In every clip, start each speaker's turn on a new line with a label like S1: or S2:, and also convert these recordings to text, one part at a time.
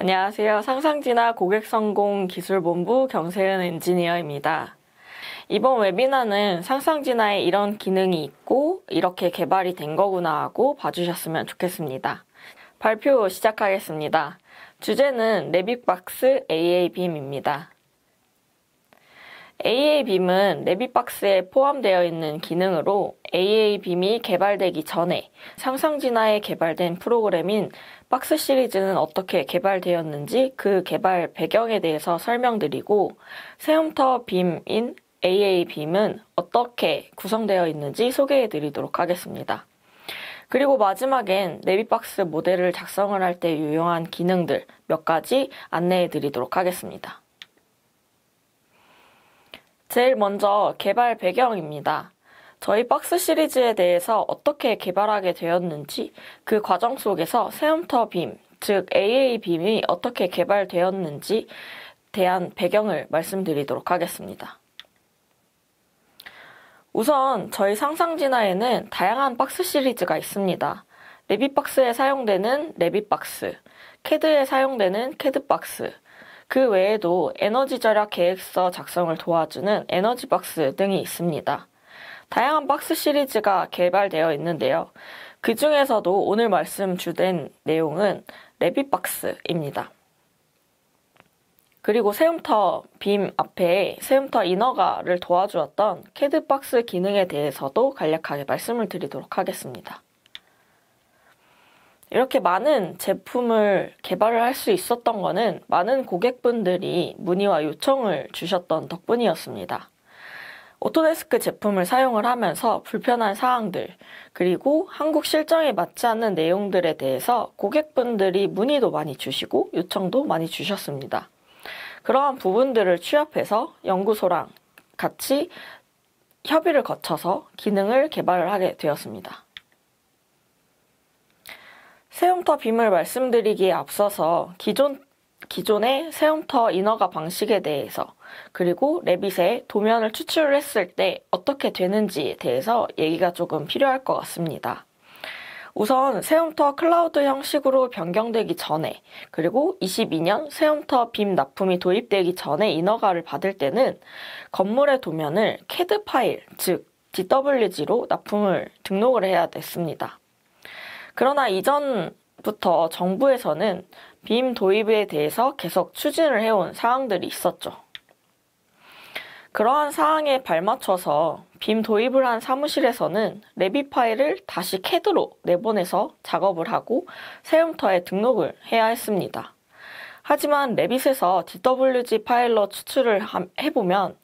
S1: 안녕하세요. 상상진화 고객성공기술본부 경세은 엔지니어입니다. 이번 웨비나는 상상진화에 이런 기능이 있고 이렇게 개발이 된 거구나 하고 봐주셨으면 좋겠습니다. 발표 시작하겠습니다. 주제는 레빗박스 AA빔입니다. AA빔은 레빗박스에 포함되어 있는 기능으로 AA빔이 개발되기 전에 상상진화에 개발된 프로그램인 박스 시리즈는 어떻게 개발되었는지 그 개발 배경에 대해서 설명드리고 새움터 빔인 AA빔은 어떻게 구성되어 있는지 소개해드리도록 하겠습니다. 그리고 마지막엔 레빗박스 모델을 작성을 할 때 유용한 기능들 몇 가지 안내해드리도록 하겠습니다. 제일 먼저 개발 배경입니다. 저희 박스 시리즈에 대해서 어떻게 개발하게 되었는지 그 과정 속에서 새움터 빔, 즉 AA빔이 어떻게 개발되었는지 대한 배경을 말씀드리도록 하겠습니다. 우선 저희 상상진화에는 다양한 박스 시리즈가 있습니다. 레빗박스에 사용되는 레빗박스, 캐드에 사용되는 캐드박스, 그 외에도 에너지 절약 계획서 작성을 도와주는 에너지박스 등이 있습니다. 다양한 박스 시리즈가 개발되어 있는데요. 그 중에서도 오늘 말씀 주된 내용은 레빗박스입니다. 그리고 새움터 빔 앞에 새움터 이너가를 도와주었던 캐드박스 기능에 대해서도 간략하게 말씀을 드리도록 하겠습니다. 이렇게 많은 제품을 개발을 할 수 있었던 것은 많은 고객분들이 문의와 요청을 주셨던 덕분이었습니다. 오토데스크 제품을 사용을 하면서 불편한 사항들, 그리고 한국 실정에 맞지 않는 내용들에 대해서 고객분들이 문의도 많이 주시고 요청도 많이 주셨습니다. 그러한 부분들을 취합해서 연구소랑 같이 협의를 거쳐서 기능을 개발을 하게 되었습니다. 새움터 빔을 말씀드리기에 앞서서 기존의 새움터 이너가 방식에 대해서 그리고 레빗에 도면을 추출을 했을 때 어떻게 되는지에 대해서 얘기가 조금 필요할 것 같습니다. 우선 새움터 클라우드 형식으로 변경되기 전에 그리고 22년 새움터 빔 납품이 도입되기 전에 이너가를 받을 때는 건물의 도면을 CAD 파일, 즉 DWG로 납품을 등록을 해야 됐습니다. 그러나 이전부터 정부에서는 빔 도입에 대해서 계속 추진을 해온 사항들이 있었죠. 그러한 사항에 발맞춰서 빔 도입을 한 사무실에서는 레빗 파일을 다시 CAD로 내보내서 작업을 하고 새움터에 등록을 해야 했습니다. 하지만 레빗에서 DWG 파일로 추출을 해보면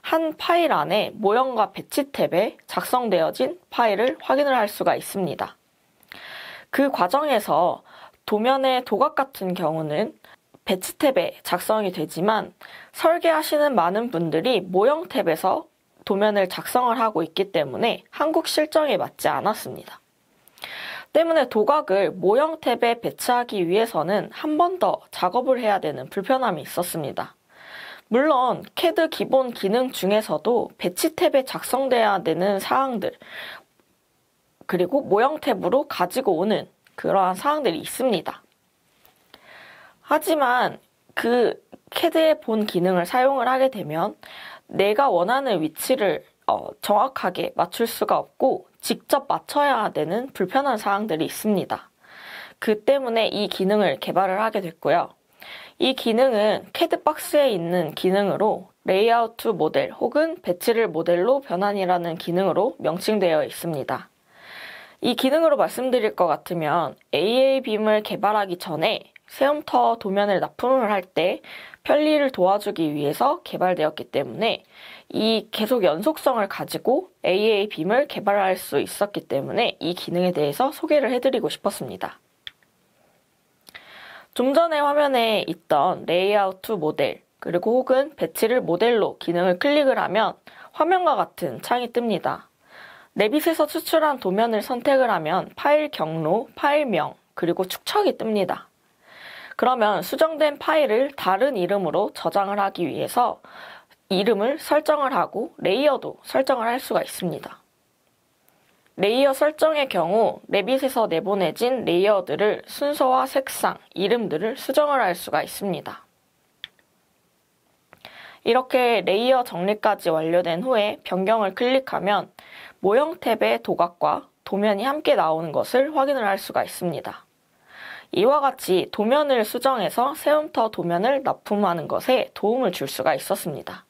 S1: 한 파일 안에 모형과 배치 탭에 작성되어진 파일을 확인을 할 수가 있습니다. 그 과정에서 도면의 도각 같은 경우는 배치 탭에 작성이 되지만 설계하시는 많은 분들이 모형 탭에서 도면을 작성을 하고 있기 때문에 한국 실정에 맞지 않았습니다. 때문에 도각을 모형 탭에 배치하기 위해서는 한 번 더 작업을 해야 되는 불편함이 있었습니다. 물론 CAD 기본 기능 중에서도 배치 탭에 작성돼야 되는 사항들 그리고 모형 탭으로 가지고 오는 그러한 사항들이 있습니다. 하지만 그 CAD의 본 기능을 사용을 하게 되면 내가 원하는 위치를 정확하게 맞출 수가 없고 직접 맞춰야 되는 불편한 사항들이 있습니다. 그 때문에 이 기능을 개발을 하게 됐고요. 이 기능은 CAD 박스에 있는 기능으로 레이아우트 모델 혹은 배치를 모델로 변환이라는 기능으로 명칭되어 있습니다. 이 기능으로 말씀드릴 것 같으면 AA빔을 개발하기 전에 새움터 도면을 납품을 할 때 편리를 도와주기 위해서 개발되었기 때문에 이 계속 연속성을 가지고 AA빔을 개발할 수 있었기 때문에 이 기능에 대해서 소개를 해드리고 싶었습니다. 좀 전에 화면에 있던 레이아우트 모델 그리고 혹은 배치를 모델로 기능을 클릭을 하면 화면과 같은 창이 뜹니다. 레빗에서 추출한 도면을 선택을 하면 파일 경로, 파일명, 그리고 축척이 뜹니다. 그러면 수정된 파일을 다른 이름으로 저장을 하기 위해서 이름을 설정을 하고 레이어도 설정을 할 수가 있습니다. 레이어 설정의 경우 레빗에서 내보내진 레이어들을 순서와 색상, 이름들을 수정을 할 수가 있습니다. 이렇게 레이어 정리까지 완료된 후에 변경을 클릭하면 모형 탭의 도각과 도면이 함께 나오는 것을 확인을 할 수가 있습니다. 이와 같이 도면을 수정해서 세움터 도면을 납품하는 것에 도움을 줄 수가 있었습니다.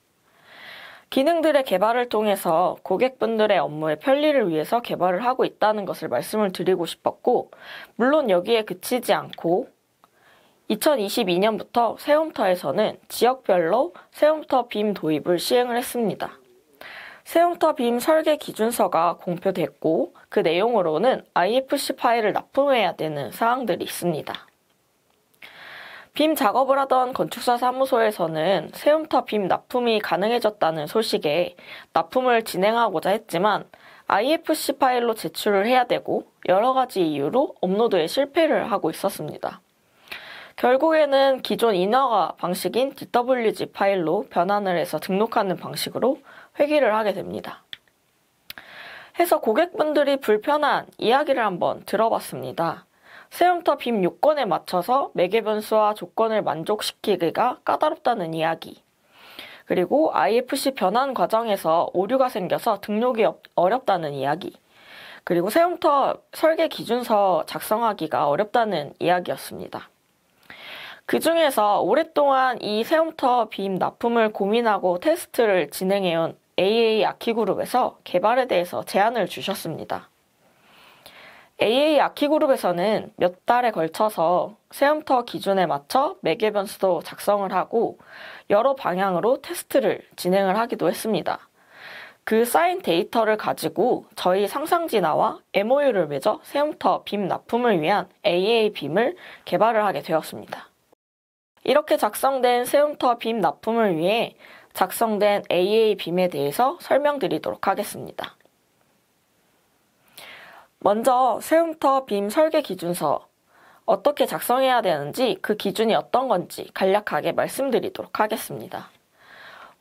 S1: 기능들의 개발을 통해서 고객분들의 업무의 편리를 위해서 개발을 하고 있다는 것을 말씀을 드리고 싶었고, 물론 여기에 그치지 않고 2022년부터 세움터에서는 지역별로 세움터 빔 도입을 시행을 했습니다. 세움터 빔 설계 기준서가 공표됐고 그 내용으로는 IFC 파일을 납품해야 되는 사항들이 있습니다. 빔 작업을 하던 건축사 사무소에서는 세움터 빔 납품이 가능해졌다는 소식에 납품을 진행하고자 했지만 IFC 파일로 제출을 해야 되고 여러 가지 이유로 업로드에 실패를 하고 있었습니다. 결국에는 기존 인허가 방식인 DWG 파일로 변환을 해서 등록하는 방식으로 회귀를 하게 됩니다. 해서 고객분들이 불편한 이야기를 한번 들어봤습니다. 세움터 빔 요건에 맞춰서 매개 변수와 조건을 만족시키기가 까다롭다는 이야기, 그리고 IFC 변환 과정에서 오류가 생겨서 등록이 어렵다는 이야기, 그리고 세움터 설계 기준서 작성하기가 어렵다는 이야기였습니다. 그 중에서 오랫동안 이 세움터 빔 납품을 고민하고 테스트를 진행해온 AA 아키그룹에서 개발에 대해서 제안을 주셨습니다. AA 아키그룹에서는 몇 달에 걸쳐서 세움터 기준에 맞춰 매개 변수도 작성을 하고 여러 방향으로 테스트를 진행을 하기도 했습니다. 그 쌓인 데이터를 가지고 저희 상상진화와 MOU를 맺어 세움터 빔 납품을 위한 AA 빔을 개발을 하게 되었습니다. 이렇게 작성된 세움터 빔 납품을 위해 작성된 AA 빔에 대해서 설명드리도록 하겠습니다. 먼저 세움터 빔 설계 기준서, 어떻게 작성해야 되는지 그 기준이 어떤 건지 간략하게 말씀드리도록 하겠습니다.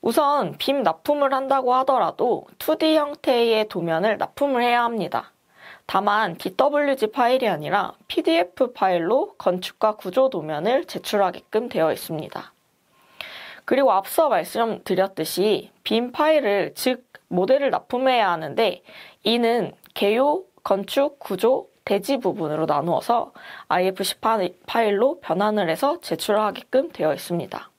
S1: 우선 빔 납품을 한다고 하더라도 2D 형태의 도면을 납품을 해야 합니다. 다만 DWG 파일이 아니라 PDF 파일로 건축과 구조 도면을 제출하게끔 되어 있습니다. 그리고 앞서 말씀드렸듯이 빔 파일을, 즉 모델을 납품해야 하는데 이는 개요, 건축, 구조, 대지 부분으로 나누어서 IFC 파일로 변환을 해서 제출하게끔 되어 있습니다.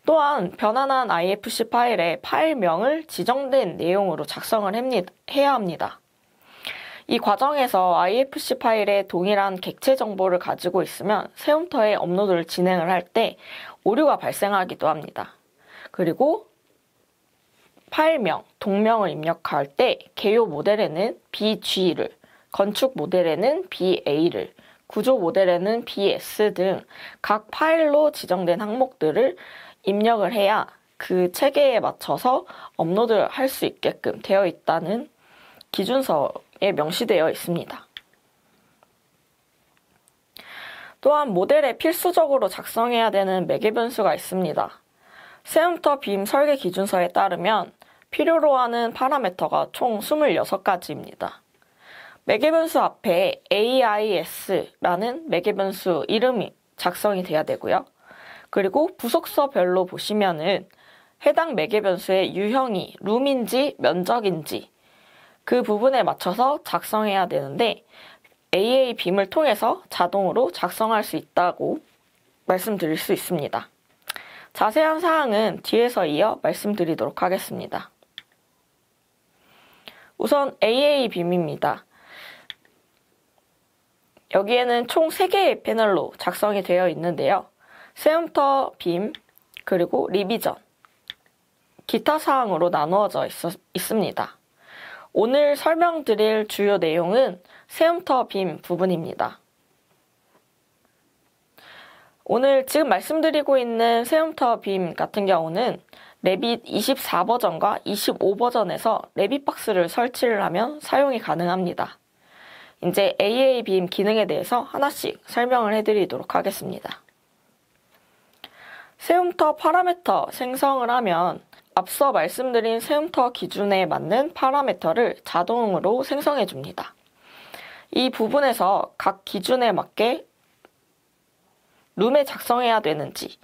S1: 또한 변환한 IFC 파일의 파일명을 지정된 내용으로 작성을 해야 합니다. 이 과정에서 IFC 파일에 동일한 객체 정보를 가지고 있으면 세움터에 업로드를 진행을 할 때 오류가 발생하기도 합니다. 그리고 파일명, 동명을 입력할 때 개요 모델에는 BG를, 건축 모델에는 BA를, 구조 모델에는 BS 등 각 파일로 지정된 항목들을 입력을 해야 그 체계에 맞춰서 업로드를 할 수 있게끔 되어 있다는 기준서에 명시되어 있습니다. 또한 모델에 필수적으로 작성해야 되는 매개 변수가 있습니다. 세움터 빔 설계 기준서에 따르면 필요로 하는 파라미터가 총 26가지입니다. 매개 변수 앞에 AIS라는 매개 변수 이름이 작성이 돼야 되고요. 그리고 부속서별로 보시면은 해당 매개 변수의 유형이 룸인지 면적인지 그 부분에 맞춰서 작성해야 되는데 AA 빔을 통해서 자동으로 작성할 수 있다고 말씀드릴 수 있습니다. 자세한 사항은 뒤에서 이어 말씀드리도록 하겠습니다. 우선 AA 빔입니다. 여기에는 총 3개의 패널로 작성이 되어 있는데요. 세움터 빔, 그리고 리비전, 기타 사항으로 나누어져 있습니다. 오늘 설명드릴 주요 내용은 세움터 빔 부분입니다. 오늘 지금 말씀드리고 있는 세움터 빔 같은 경우는 레빗 24버전과 25버전에서 레빗박스를 설치를 하면 사용이 가능합니다. 이제 AA 빔 기능에 대해서 하나씩 설명을 해드리도록 하겠습니다. 세움터 파라미터 생성을 하면 앞서 말씀드린 세움터 기준에 맞는 파라미터를 자동으로 생성해 줍니다. 이 부분에서 각 기준에 맞게 룸에 작성해야 되는지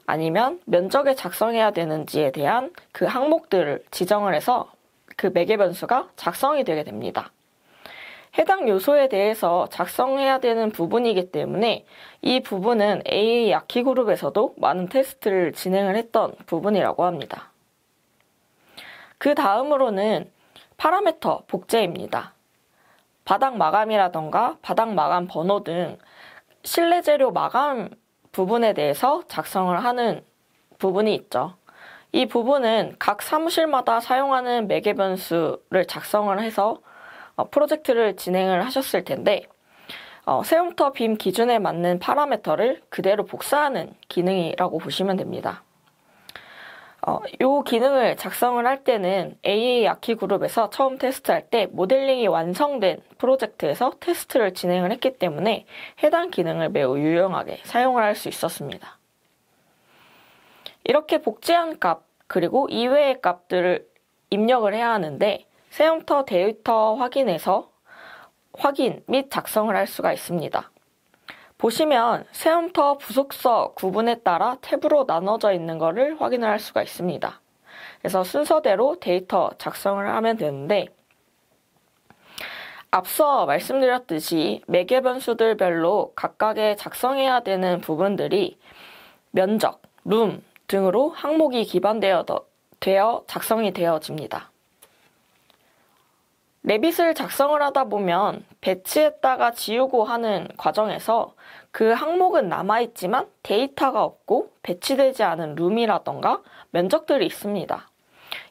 S1: 아니면 면적에 작성해야 되는지에 대한 그 항목들을 지정을 해서 그 매개 변수가 작성이 되게 됩니다. 해당 요소에 대해서 작성해야 되는 부분이기 때문에 이 부분은 AA 아키 그룹에서도 많은 테스트를 진행을 했던 부분이라고 합니다. 그 다음으로는 파라미터 복제입니다. 바닥 마감이라던가 바닥 마감 번호 등 실내 재료 마감 부분에 대해서 작성을 하는 부분이 있죠. 이 부분은 각 사무실마다 사용하는 매개 변수를 작성을 해서 프로젝트를 진행을 하셨을 텐데 세움터 빔 기준에 맞는 파라미터를 그대로 복사하는 기능이라고 보시면 됩니다. 이 기능을 작성을 할 때는 AA 아키 그룹에서 처음 테스트할 때 모델링이 완성된 프로젝트에서 테스트를 진행을 했기 때문에 해당 기능을 매우 유용하게 사용을 할 수 있었습니다. 이렇게 복제한 값 그리고 이외의 값들을 입력을 해야 하는데 세움터 데이터 확인에서 확인 및 작성을 할 수가 있습니다. 보시면 세움터 부속서 구분에 따라 탭으로 나눠져 있는 것을 확인을 할 수가 있습니다. 그래서 순서대로 데이터 작성을 하면 되는데 앞서 말씀드렸듯이 매개 변수들별로 각각의 작성해야 되는 부분들이 면적, 룸 등으로 항목이 기반되어 작성이 되어집니다. 레빗을 작성을 하다 보면 배치했다가 지우고 하는 과정에서 그 항목은 남아있지만 데이터가 없고 배치되지 않은 룸이라던가 면적들이 있습니다.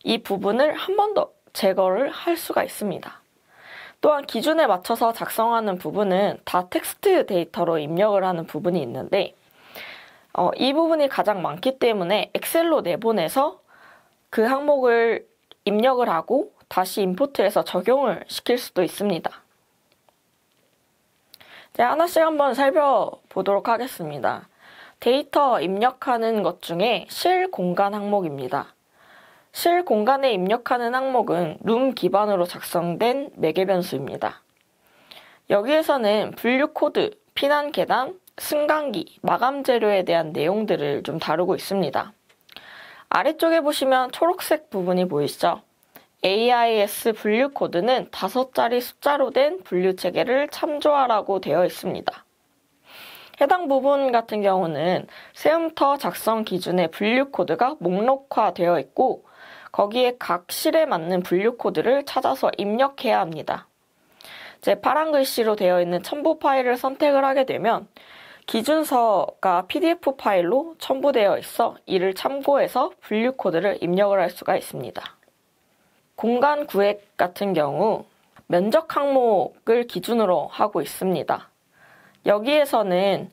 S1: 이 부분을 한 번 더 제거를 할 수가 있습니다. 또한 기준에 맞춰서 작성하는 부분은 다 텍스트 데이터로 입력을 하는 부분이 있는데 이 부분이 가장 많기 때문에 엑셀로 내보내서 그 항목을 입력을 하고 다시 임포트해서 적용을 시킬 수도 있습니다. 하나씩 한번 살펴보도록 하겠습니다. 데이터 입력하는 것 중에 실 공간 항목입니다. 실 공간에 입력하는 항목은 룸 기반으로 작성된 매개 변수입니다. 여기에서는 분류 코드, 피난 계단, 승강기, 마감 재료에 대한 내용들을 좀 다루고 있습니다. 아래쪽에 보시면 초록색 부분이 보이시죠? AIS 분류 코드는 5자리 숫자로 된 분류 체계를 참조하라고 되어 있습니다. 해당 부분 같은 경우는 세움터 작성 기준의 분류 코드가 목록화되어 있고 거기에 각 실에 맞는 분류 코드를 찾아서 입력해야 합니다. 파란 글씨로 되어 있는 첨부 파일을 선택을 하게 되면 기준서가 PDF 파일로 첨부되어 있어 이를 참고해서 분류 코드를 입력을 할 수가 있습니다. 공간 구획 같은 경우 면적 항목을 기준으로 하고 있습니다. 여기에서는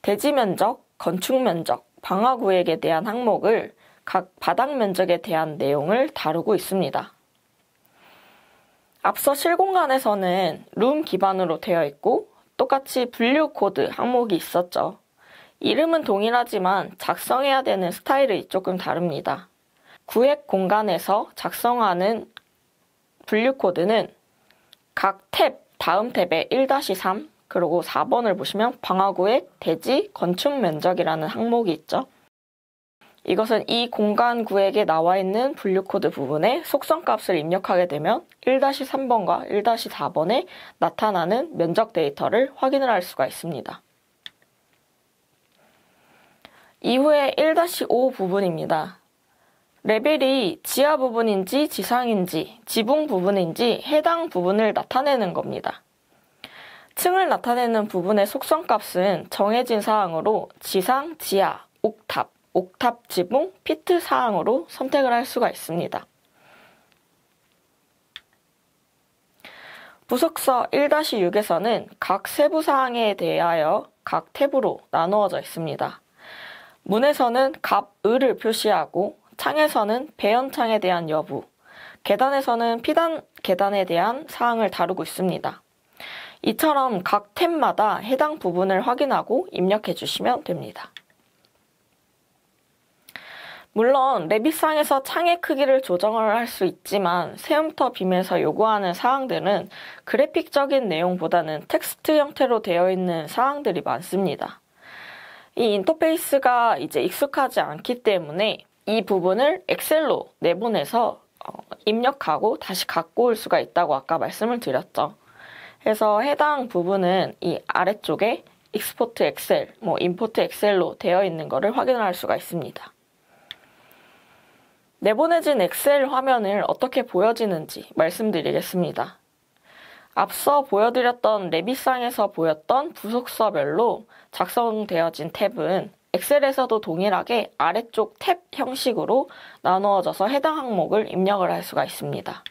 S1: 대지 면적, 건축 면적, 방화 구획에 대한 항목을 각 바닥 면적에 대한 내용을 다루고 있습니다. 앞서 실공간에서는 룸 기반으로 되어 있고 똑같이 분류 코드 항목이 있었죠. 이름은 동일하지만 작성해야 되는 스타일이 조금 다릅니다. 구획 공간에서 작성하는 분류 코드는 각 탭, 다음 탭에 1-3, 그리고 4번을 보시면 방화구획, 대지, 건축 면적이라는 항목이 있죠. 이것은 이 공간 구획에 나와 있는 분류 코드 부분에 속성값을 입력하게 되면 1-3번과 1-4번에 나타나는 면적 데이터를 확인을 할 수가 있습니다. 이후에 1-5 부분입니다. 레벨이 지하 부분인지 지상인지 지붕 부분인지 해당 부분을 나타내는 겁니다. 층을 나타내는 부분의 속성값은 정해진 사항으로 지상, 지하, 옥탑, 옥탑 지붕, 피트 사항으로 선택을 할 수가 있습니다. 부속서 1-6에서는 각 세부 사항에 대하여 각 탭으로 나누어져 있습니다. 문에서는 값, 을을 표시하고 창에서는 배연창에 대한 여부, 계단에서는 피단 계단에 대한 사항을 다루고 있습니다. 이처럼 각 탭마다 해당 부분을 확인하고 입력해 주시면 됩니다. 물론 레빗상에서 창의 크기를 조정을 할 수 있지만 세움터 빔에서 요구하는 사항들은 그래픽적인 내용보다는 텍스트 형태로 되어 있는 사항들이 많습니다. 이 인터페이스가 이제 익숙하지 않기 때문에 이 부분을 엑셀로 내보내서 입력하고 다시 갖고 올 수가 있다고 아까 말씀을 드렸죠. 그래서 해당 부분은 이 아래쪽에 익스포트 엑셀, 임포트 엑셀로 되어 있는 것을 확인할 수가 있습니다. 내보내진 엑셀 화면을 어떻게 보여지는지 말씀드리겠습니다. 앞서 보여드렸던 레빗상에서 보였던 부속서별로 작성되어진 탭은 엑셀에서도 동일하게 아래쪽 탭 형식으로 나누어져서 해당 항목을 입력을 할 수가 있습니다.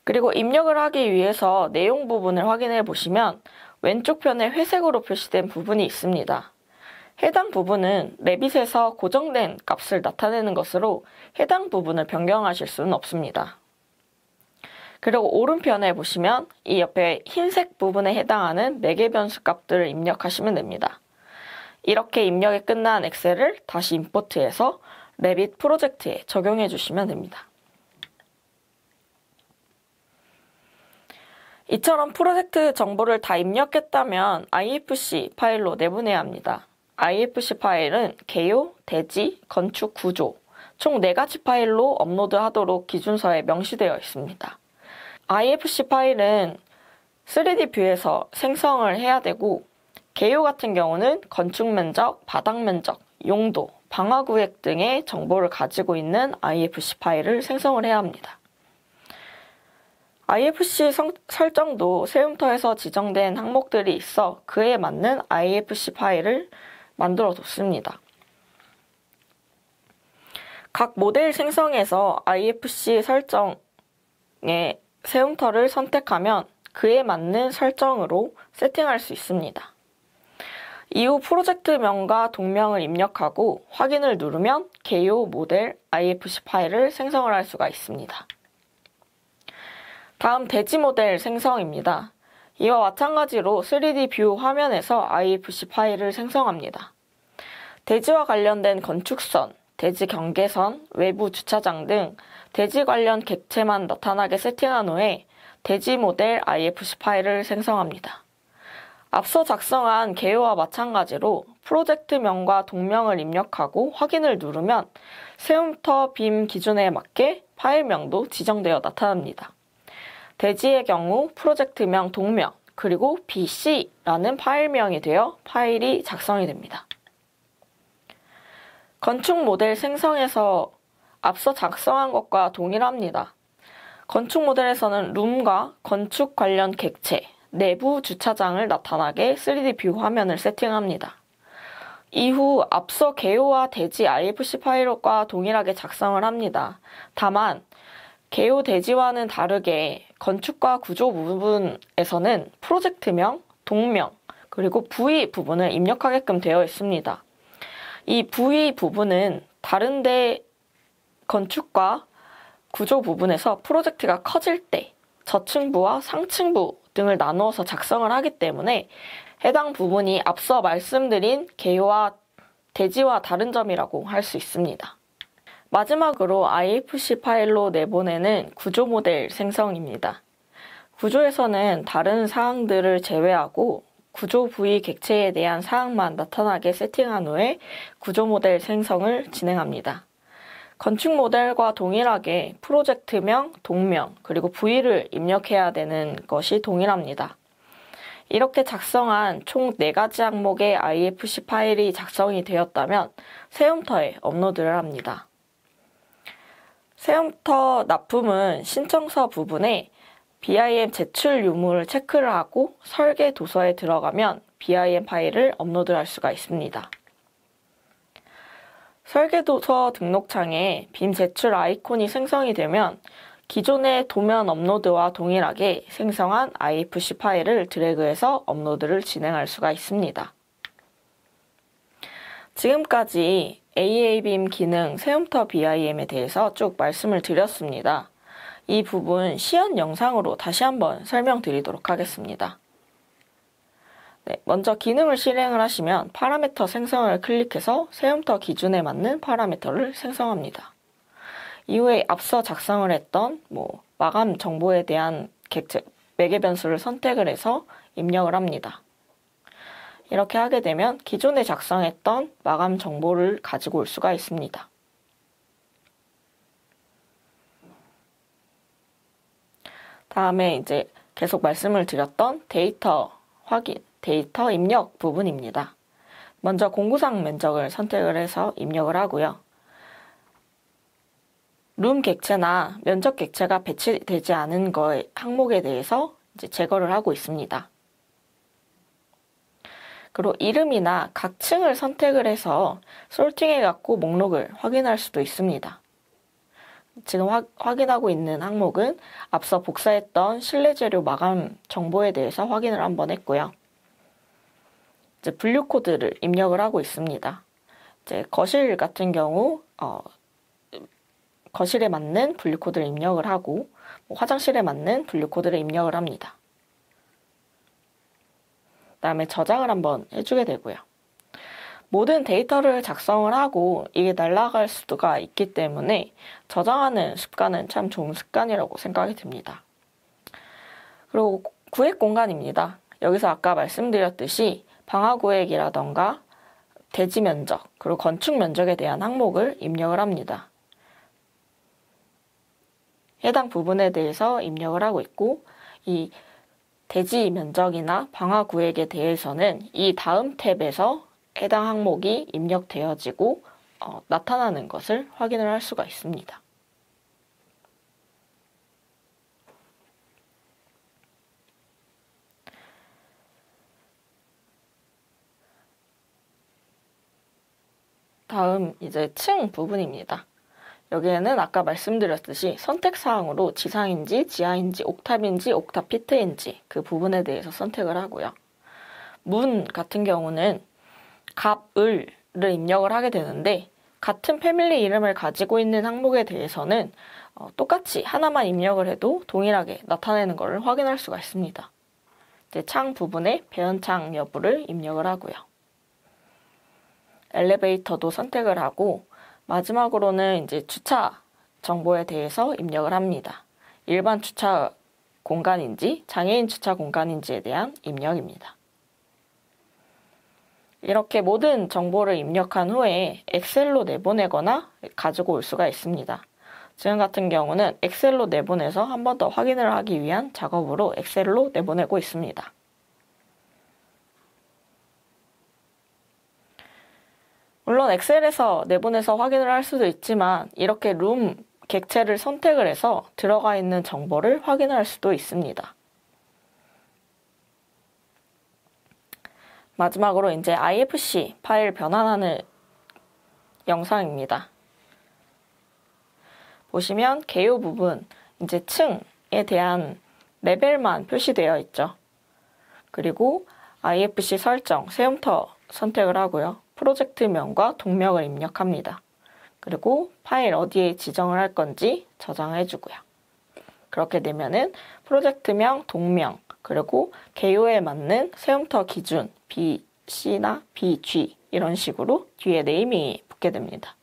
S1: 그리고 입력을 하기 위해서 내용 부분을 확인해 보시면 왼쪽 편에 회색으로 표시된 부분이 있습니다. 해당 부분은 레빗에서 고정된 값을 나타내는 것으로 해당 부분을 변경하실 수는 없습니다. 그리고 오른편에 보시면 이 옆에 흰색 부분에 해당하는 매개 변수 값들을 입력하시면 됩니다. 이렇게 입력이 끝난 엑셀을 다시 임포트해서 레빗 프로젝트에 적용해 주시면 됩니다. 이처럼 프로젝트 정보를 다 입력했다면 IFC 파일로 내보내야 합니다. IFC 파일은 개요, 대지, 건축, 구조 총 4가지 파일로 업로드하도록 기준서에 명시되어 있습니다. IFC 파일은 3D 뷰에서 생성을 해야 되고 개요 같은 경우는 건축 면적, 바닥 면적, 용도, 방화구획 등의 정보를 가지고 있는 IFC 파일을 생성을 해야 합니다. IFC 설정도 세움터에서 지정된 항목들이 있어 그에 맞는 IFC 파일을 만들어 뒀습니다. 각 모델 생성에서 IFC 설정에 세움터를 선택하면 그에 맞는 설정으로 세팅할 수 있습니다. 이후 프로젝트명과 동명을 입력하고 확인을 누르면 개요 모델 IFC 파일을 생성을 할 수가 있습니다. 다음 대지 모델 생성입니다. 이와 마찬가지로 3D 뷰 화면에서 IFC 파일을 생성합니다. 대지와 관련된 건축선, 대지 경계선, 외부 주차장 등 대지 관련 객체만 나타나게 세팅한 후에 대지 모델 IFC 파일을 생성합니다. 앞서 작성한 개요와 마찬가지로 프로젝트명과 동명을 입력하고 확인을 누르면 세움터 빔 기준에 맞게 파일명도 지정되어 나타납니다. 대지의 경우 프로젝트명 동명 그리고 BC라는 파일명이 되어 파일이 작성이 됩니다. 건축 모델 생성에서 앞서 작성한 것과 동일합니다. 건축 모델에서는 룸과 건축 관련 객체, 내부 주차장을 나타나게 3D 뷰 화면을 세팅합니다. 이후 앞서 개요와 대지 IFC 파일과 동일하게 작성을 합니다. 다만 개요 대지와는 다르게 건축과 구조 부분에서는 프로젝트명, 동명, 그리고 부위 부분을 입력하게끔 되어 있습니다. 이 부위 부분은 다른데 건축과 구조 부분에서 프로젝트가 커질 때 저층부와 상층부 등을 나누어서 작성을 하기 때문에 해당 부분이 앞서 말씀드린 개요와 대지와 다른 점이라고 할 수 있습니다. 마지막으로 IFC 파일로 내보내는 구조 모델 생성입니다. 구조에서는 다른 사항들을 제외하고 구조 부위 객체에 대한 사항만 나타나게 세팅한 후에 구조 모델 생성을 진행합니다. 건축 모델과 동일하게 프로젝트명, 동명, 그리고 부위를 입력해야 되는 것이 동일합니다. 이렇게 작성한 총 4가지 항목의 IFC 파일이 작성이 되었다면 세움터에 업로드를 합니다. 세움터 납품은 신청서 부분에 BIM 제출 유무를 체크를 하고 설계 도서에 들어가면 BIM 파일을 업로드할 수가 있습니다. 설계 도서 등록창에 빔 제출 아이콘이 생성이 되면 기존의 도면 업로드와 동일하게 생성한 IFC 파일을 드래그해서 업로드를 진행할 수가 있습니다. 지금까지 AA빔 기능 세움터 BIM에 대해서 쭉 말씀을 드렸습니다. 이 부분 시연 영상으로 다시 한번 설명드리도록 하겠습니다. 먼저 기능을 실행을 하시면 파라미터 생성을 클릭해서 세움터 기준에 맞는 파라미터를 생성합니다. 이후에 앞서 작성을 했던 마감 정보에 대한 매개 변수를 선택을 해서 입력을 합니다. 이렇게 하게 되면 기존에 작성했던 마감 정보를 가지고 올 수가 있습니다. 다음에 이제 계속 말씀을 드렸던 데이터 확인, 데이터 입력 부분입니다. 먼저 공구상 면적을 선택을 해서 입력을 하고요. 룸 객체나 면적 객체가 배치되지 않은 항목에 대해서 이제 제거를 하고 있습니다. 그리고 이름이나 각층을 선택을 해서 솔팅해갖고 목록을 확인할 수도 있습니다. 지금 확인하고 있는 항목은 앞서 복사했던 실내재료 마감 정보에 대해서 확인을 한번 했고요. 이제 분류 코드를 입력을 하고 있습니다. 이제 거실 같은 경우 거실에 맞는 분류 코드를 입력을 하고 화장실에 맞는 분류 코드를 입력을 합니다. 그다음에 저장을 한번 해주게 되고요. 모든 데이터를 작성을 하고 이게 날아갈 수가 있기 때문에 저장하는 습관은 참 좋은 습관이라고 생각이 듭니다. 그리고 구획 공간입니다. 여기서 아까 말씀드렸듯이 방화구획이라던가 대지 면적, 그리고 건축 면적에 대한 항목을 입력을 합니다. 해당 부분에 대해서 입력을 하고 있고, 이 대지 면적이나 방화구획에 대해서는 이 다음 탭에서 해당 항목이 입력되어지고 나타나는 것을 확인을 할 수가 있습니다. 다음 이제 층 부분입니다. 여기에는 아까 말씀드렸듯이 선택사항으로 지상인지 지하인지 옥탑인지 옥탑 피트인지 그 부분에 대해서 선택을 하고요. 문 같은 경우는 갑을를 입력을 하게 되는데 같은 패밀리 이름을 가지고 있는 항목에 대해서는 똑같이 하나만 입력을 해도 동일하게 나타내는 것을 확인할 수가 있습니다. 이제 창 부분에 배연창 여부를 입력을 하고요. 엘리베이터도 선택을 하고 마지막으로는 이제 주차 정보에 대해서 입력을 합니다. 일반 주차 공간인지 장애인 주차 공간인지에 대한 입력입니다. 이렇게 모든 정보를 입력한 후에 엑셀로 내보내거나 가지고 올 수가 있습니다. 지금 같은 경우는 엑셀로 내보내서 한 번 더 확인을 하기 위한 작업으로 엑셀로 내보내고 있습니다. 물론 엑셀에서 내보내서 확인을 할 수도 있지만 이렇게 룸 객체를 선택을 해서 들어가 있는 정보를 확인할 수도 있습니다. 마지막으로 이제 IFC 파일 변환하는 영상입니다. 보시면 개요 부분, 이제 층에 대한 레벨만 표시되어 있죠. 그리고 IFC 설정, 세움터 선택을 하고요. 프로젝트명과 동명을 입력합니다. 그리고 파일 어디에 지정을 할 건지 저장을 해주고요. 그렇게 되면은 프로젝트명, 동명, 그리고 개요에 맞는 세움터 기준 BC나 BG 이런 식으로 뒤에 네이밍이 붙게 됩니다.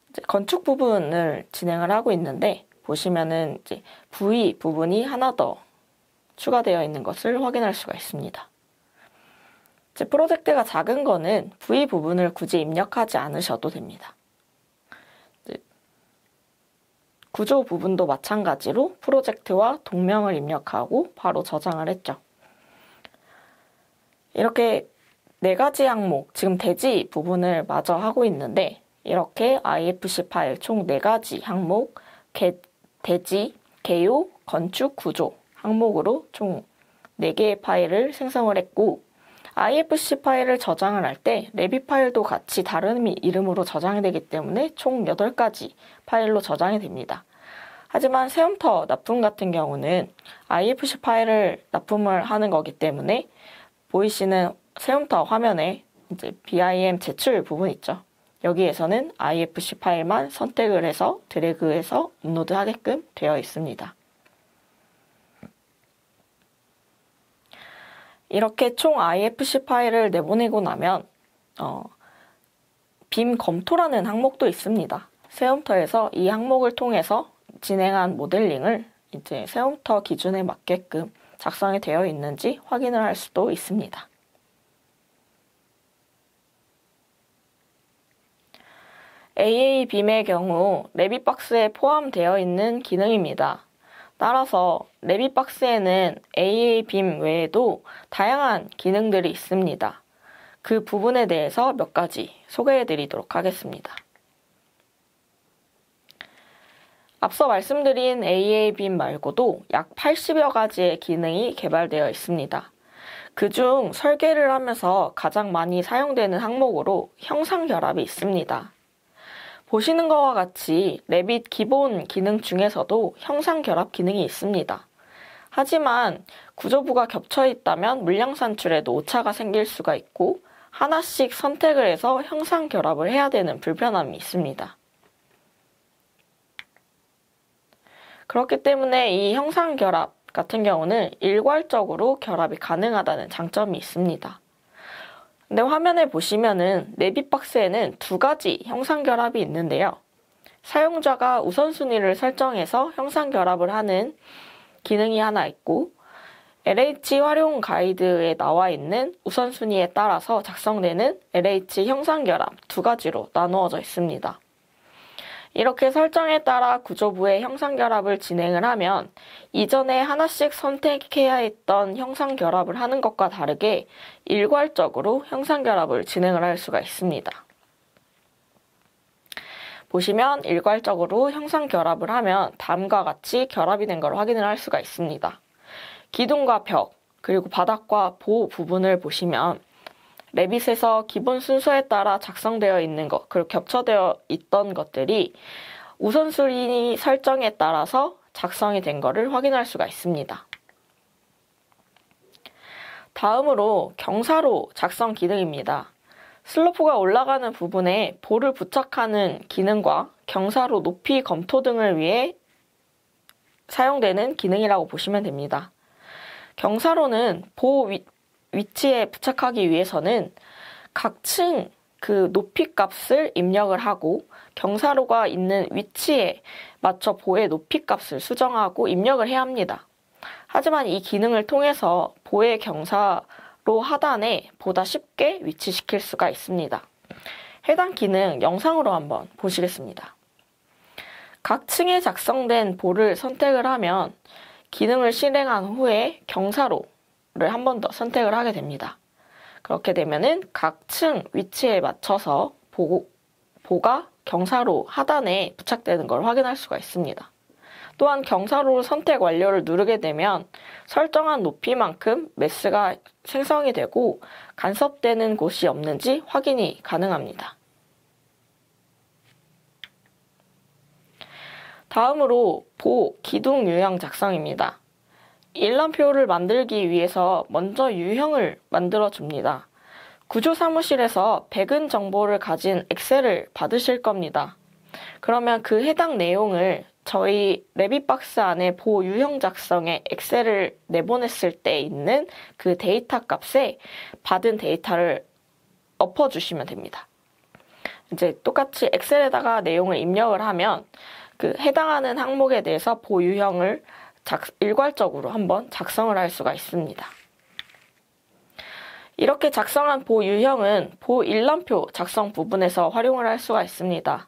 S1: 이제 건축 부분을 진행을 하고 있는데 보시면은 이제 V 부분이 하나 더 추가되어 있는 것을 확인할 수가 있습니다. 이제 프로젝트가 작은 거는 V 부분을 굳이 입력하지 않으셔도 됩니다. 구조 부분도 마찬가지로 프로젝트와 동명을 입력하고 바로 저장을 했죠. 이렇게 4가지 항목, 지금 대지 부분을 마저 하고 있는데 이렇게 IFC 파일 총 4가지 항목, 대지, 개요, 건축, 구조 항목으로 총 4개의 파일을 생성을 했고 IFC 파일을 저장을 할 때 레빗 파일도 같이 다른 이름으로 저장이 되기 때문에 총 8가지 파일로 저장이 됩니다. 하지만 세움터 납품 같은 경우는 IFC 파일을 납품을 하는 거기 때문에 보이시는 세움터 화면에 이제 BIM 제출 부분 있죠. 여기에서는 IFC 파일만 선택을 해서 드래그해서 업로드하게끔 되어 있습니다. 이렇게 총 IFC 파일을 내보내고 나면 빔 검토라는 항목도 있습니다. 세움터에서 이 항목을 통해서 진행한 모델링을 이제 세움터 기준에 맞게끔 작성이 되어 있는지 확인을 할 수도 있습니다. AA빔의 경우 레빗박스에 포함되어 있는 기능입니다. 따라서 레빗박스에는 AA빔 외에도 다양한 기능들이 있습니다. 그 부분에 대해서 몇 가지 소개해 드리도록 하겠습니다. 앞서 말씀드린 AA빔 말고도 약 80여 가지의 기능이 개발되어 있습니다. 그중 설계를 하면서 가장 많이 사용되는 항목으로 형상결합이 있습니다. 보시는 것과 같이 레빗 기본 기능 중에서도 형상결합 기능이 있습니다. 하지만 구조부가 겹쳐 있다면 물량 산출에도 오차가 생길 수가 있고 하나씩 선택을 해서 형상결합을 해야 되는 불편함이 있습니다. 그렇기 때문에 이 형상결합 같은 경우는 일괄적으로 결합이 가능하다는 장점이 있습니다. 근데 화면에 보시면은 레빗박스에는 두 가지 형상결합이 있는데요. 사용자가 우선순위를 설정해서 형상결합을 하는 기능이 하나 있고 LH 활용 가이드에 나와 있는 우선순위에 따라서 작성되는 LH 형상결합 두 가지로 나누어져 있습니다. 이렇게 설정에 따라 구조부의 형상결합을 진행을 하면 이전에 하나씩 선택해야 했던 형상결합을 하는 것과 다르게 일괄적으로 형상결합을 진행을 할 수가 있습니다. 보시면 일괄적으로 형상결합을 하면 다음과 같이 결합이 된 걸 확인을 할 수가 있습니다. 기둥과 벽, 그리고 바닥과 보호 부분을 보시면 레빗에서 기본 순서에 따라 작성되어 있는 것, 그리고 겹쳐되어 있던 것들이 우선순위 설정에 따라서 작성이 된 것을 확인할 수가 있습니다. 다음으로 경사로 작성 기능입니다. 슬로프가 올라가는 부분에 볼을 부착하는 기능과 경사로 높이 검토 등을 위해 사용되는 기능이라고 보시면 됩니다. 경사로는 보 위치에 부착하기 위해서는 각 층 그 높이 값을 입력을 하고 경사로가 있는 위치에 맞춰 보의 높이 값을 수정하고 입력을 해야 합니다. 하지만 이 기능을 통해서 보의 경사로 하단에 보다 쉽게 위치시킬 수가 있습니다. 해당 기능 영상으로 한번 보시겠습니다. 각 층에 작성된 볼을 선택을 하면 기능을 실행한 후에 경사로를 한 번 더 선택을 하게 됩니다. 그렇게 되면은 각 층 위치에 맞춰서 보가 경사로 하단에 부착되는 걸 확인할 수가 있습니다. 또한 경사로 선택 완료를 누르게 되면 설정한 높이만큼 매스가 생성이 되고 간섭되는 곳이 없는지 확인이 가능합니다. 다음으로 보 기둥 유형 작성입니다. 일람표를 만들기 위해서 먼저 유형을 만들어줍니다. 구조사무실에서 백은 정보를 가진 엑셀을 받으실 겁니다. 그러면 그 해당 내용을 저희 레빗박스 안에 보 유형 작성에 엑셀을 내보냈을 때 있는 그 데이터 값에 받은 데이터를 엎어주시면 됩니다. 이제 똑같이 엑셀에다가 내용을 입력을 하면 그 해당하는 항목에 대해서 보 유형을 일괄적으로 한번 작성을 할 수가 있습니다. 이렇게 작성한 보 유형은 보 일람표 작성 부분에서 활용을 할 수가 있습니다.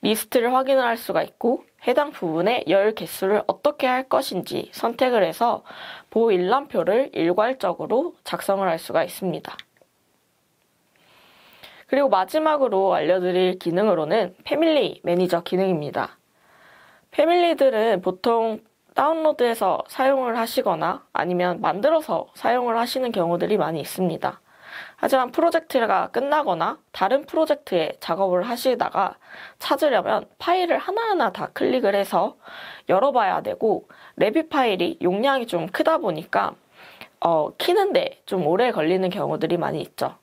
S1: 리스트를 확인을 할 수가 있고 해당 부분에 열 개수를 어떻게 할 것인지 선택을 해서 보 일람표를 일괄적으로 작성을 할 수가 있습니다. 그리고 마지막으로 알려드릴 기능으로는 패밀리 매니저 기능입니다. 패밀리들은 보통 다운로드해서 사용을 하시거나 아니면 만들어서 사용을 하시는 경우들이 많이 있습니다. 하지만 프로젝트가 끝나거나 다른 프로젝트에 작업을 하시다가 찾으려면 파일을 하나하나 다 클릭을 해서 열어봐야 되고 레빗 파일이 용량이 좀 크다 보니까 키는데 좀 오래 걸리는 경우들이 많이 있죠.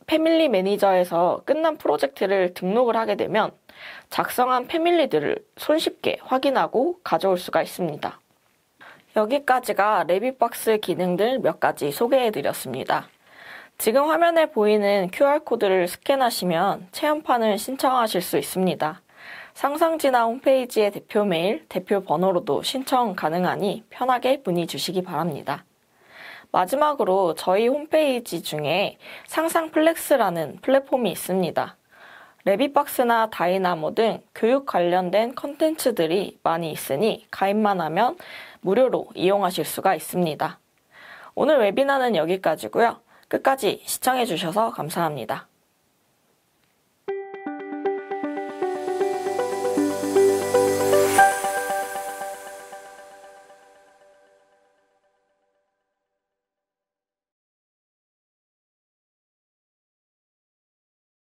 S1: 패밀리 매니저에서 끝난 프로젝트를 등록을 하게 되면 작성한 패밀리들을 손쉽게 확인하고 가져올 수가 있습니다. 여기까지가 레빗박스 기능들 몇 가지 소개해드렸습니다. 지금 화면에 보이는 QR코드를 스캔하시면 체험판을 신청하실 수 있습니다. 상상진화 홈페이지의 대표 메일, 대표 번호로도 신청 가능하니 편하게 문의 주시기 바랍니다. 마지막으로 저희 홈페이지 중에 상상플렉스라는 플랫폼이 있습니다. 레빗박스나 다이나모 등 교육 관련된 컨텐츠들이 많이 있으니 가입만 하면 무료로 이용하실 수가 있습니다. 오늘 웨비나는 여기까지고요. 끝까지 시청해주셔서 감사합니다.